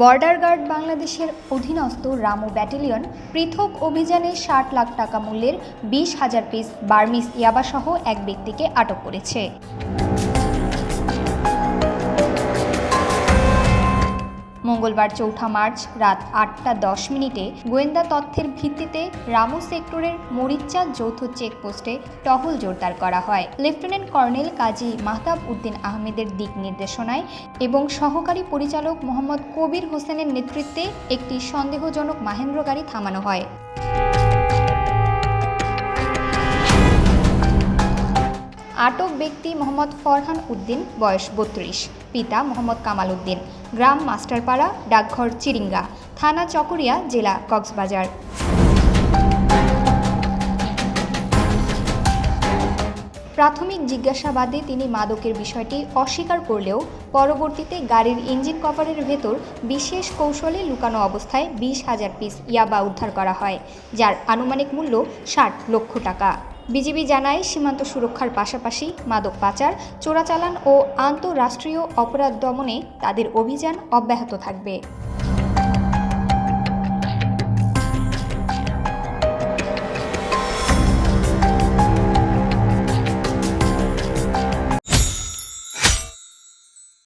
Border guard বাংলাদেশের অধীনস্থ Ramu battalion পৃথক অভিযানে ৬০ লাখ টাকা মূল্যের ২০,০০০ পিস বার্মিজ ইয়াবাসহ এক ব্যক্তিকে আটক করেছে। মঙ্গলবার ৪ঠা মার্চ রাত ৮টা ১০ মিনিটে গোয়েন্দা তথ্যের ভিত্তিতে রামু সেক্টরের মরিচ্চা যৌথ চেকপোস্টে টহল জোরদার করা হয়। লেফটেন্যান্ট কর্নেল কাজী মাহতাব উদ্দিন আহমেদের দিক নির্দেশনায় এবং সহকারী পরিচালক মোহাম্মদ কবির হোসেনের নেতৃত্বে একটি সন্দেহজনক মাহেন্দ্র গাড়ি থামানো হয়। আটক ব্যক্তি মোহাম্মদ ফরহান উদ্দিন, বয়স ৩২, পিতা মোহাম্মদ কামাল উদ্দিন, গ্রাম মাস্টারপাড়া, ডাকঘর চিরিঙ্গা, থানা চকরিয়া, জেলা কক্সবাজার। প্রাথমিক জিজ্ঞাসাবাদে তিনি মাদকের বিষয়টি অস্বীকার করলেও পরবর্তীতে গাড়ির ইঞ্জিন কভারের ভেতর বিশেষ কৌশলে লুকানো অবস্থায় ২০,০০০ পিস ইয়াবা উদ্ধার করা হয়, যার আনুমানিক মূল্য ৬০ লক্ষ টাকা। বিজিবি জানায়, সীমান্ত সুরক্ষার পাশাপাশি মাদক পাচার, চোরাচালান ও আন্তঃরাষ্ট্রীয় অপরাধ দমনে তাদের অভিযান অব্যাহত থাকবে।